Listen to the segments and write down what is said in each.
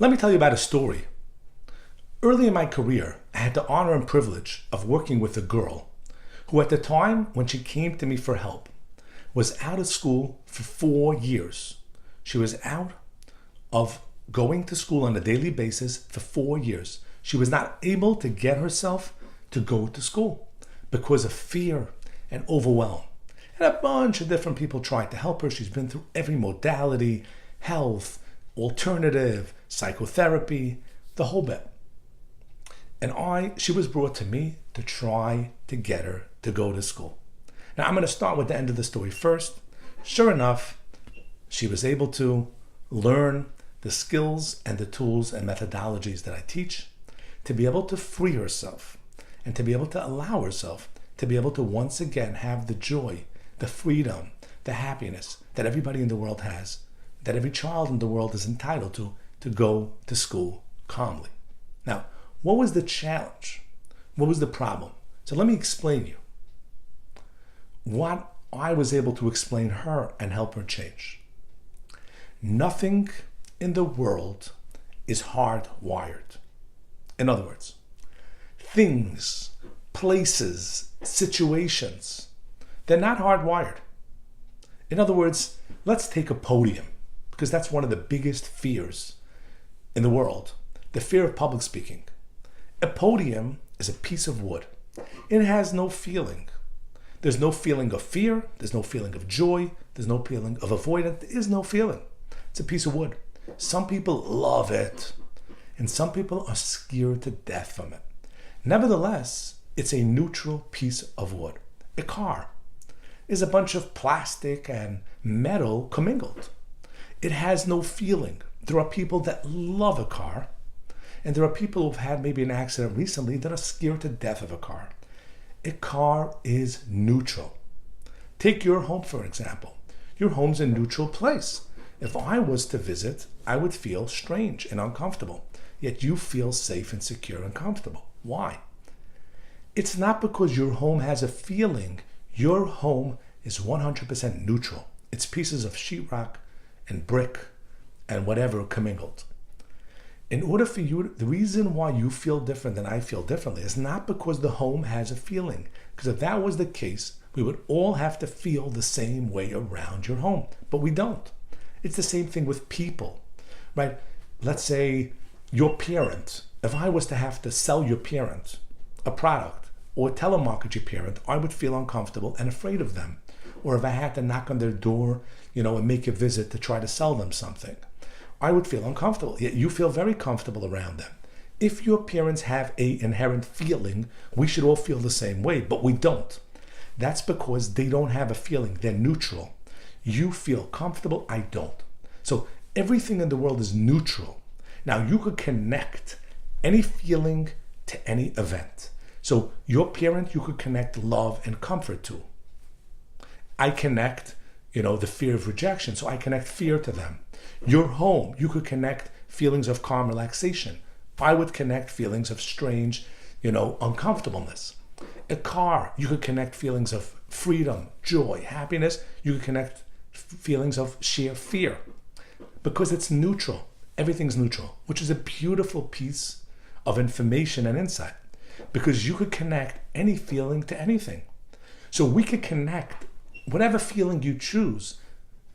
Let me tell you about a story. Early in my career, I had the honor and privilege of working with a girl who at the time when she came to me for help was out of school for 4 years. She was out of going to school on a daily basis for 4 years. She was not able to get herself to go to school because of fear and overwhelm. And a bunch of different people tried to help her. She's been through every modality, health, alternative, psychotherapy, the whole bit. And she was brought to me to try to get her to go to school. Now I'm going to start with the end of the story first. Sure enough, she was able to learn the skills and the tools and methodologies that I teach to be able to free herself and to be able to allow herself to be able to once again have the joy, the freedom, the happiness that everybody in the world has, that every child in the world is entitled to go to school calmly. Now, what was the challenge? What was the problem? So let me explain you what I was able to explain her and help her change. Nothing in the world is hardwired. In other words, things, places, situations, they're not hardwired. In other words, let's take a podium, because that's one of the biggest fears in the world, the fear of public speaking. A podium is a piece of wood. It has no feeling. There's no feeling of fear. There's no feeling of joy. There's no feeling of avoidance. There is no feeling. It's a piece of wood. Some people love it, and some people are scared to death from it. Nevertheless, it's a neutral piece of wood. A car is a bunch of plastic and metal commingled. It has no feeling. There are people that love a car, and there are people who've had maybe an accident recently that are scared to death of a car. A car is neutral. Take your home, for example. Your home's a neutral place. If I was to visit, I would feel strange and uncomfortable. Yet you feel safe and secure and comfortable. Why? It's not because your home has a feeling. Your home is 100% neutral. It's pieces of sheetrock and brick and whatever commingled. In order for you, the reason why you feel different than I feel differently is not because the home has a feeling. Because if that was the case, we would all have to feel the same way around your home. But we don't. It's the same thing with people, right? Let's say your parent. If I was to have to sell your parent a product or telemarket your parent, I would feel uncomfortable and afraid of them. Or if I had to knock on their door, and make a visit to try to sell them something, I would feel uncomfortable. Yet you feel very comfortable around them. If your parents have an inherent feeling, we should all feel the same way, but we don't. That's because they don't have a feeling. They're neutral. You feel comfortable, I don't. So everything in the world is neutral. Now you could connect any feeling to any event. So your parent, you could connect love and comfort to. I connect, the fear of rejection. So I connect fear to them. Your home, you could connect feelings of calm relaxation. I would connect feelings of strange, uncomfortableness. A car, you could connect feelings of freedom, joy, happiness. You could connect feelings of sheer fear. Because it's neutral. Everything's neutral, which is a beautiful piece of information and insight. Because you could connect any feeling to anything. So we could connect whatever feeling you choose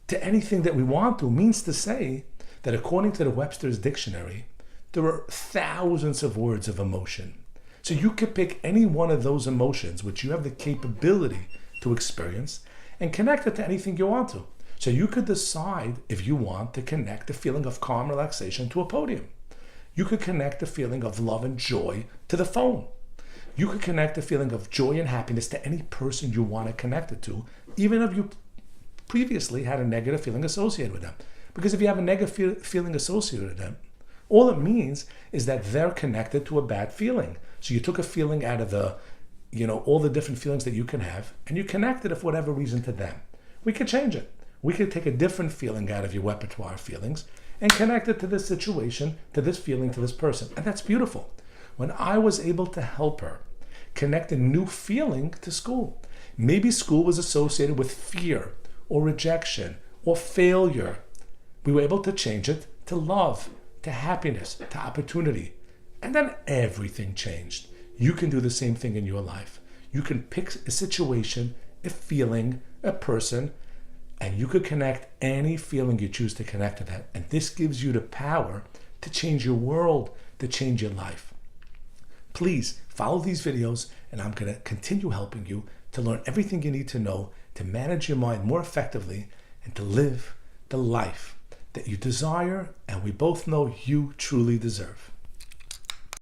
to anything that we want to. Means to say that according to the Webster's Dictionary, there are thousands of words of emotion. So you could pick any one of those emotions which you have the capability to experience and connect it to anything you want to. So you could decide if you want to connect the feeling of calm relaxation to a podium. You could connect the feeling of love and joy to the phone. You could connect the feeling of joy and happiness to any person you want to connect it to, even if you previously had a negative feeling associated with them. Because if you have a negative feeling associated with them, all it means is that they're connected to a bad feeling. So you took a feeling out of all the different feelings that you can have, and you connected it for whatever reason to them. We could change it. We could take a different feeling out of your repertoire of feelings and connect it to this situation, to this feeling, to this person. And that's beautiful. When I was able to help her connect a new feeling to school, maybe school was associated with fear or rejection or failure. We were able to change it to love, to happiness, to opportunity. And then everything changed. You can do the same thing in your life. You can pick a situation, a feeling, a person, and you could connect any feeling you choose to connect to that. And this gives you the power to change your world, to change your life. Please follow these videos, and I'm going to continue helping you to learn everything you need to know to manage your mind more effectively and to live the life that you desire and we both know you truly deserve.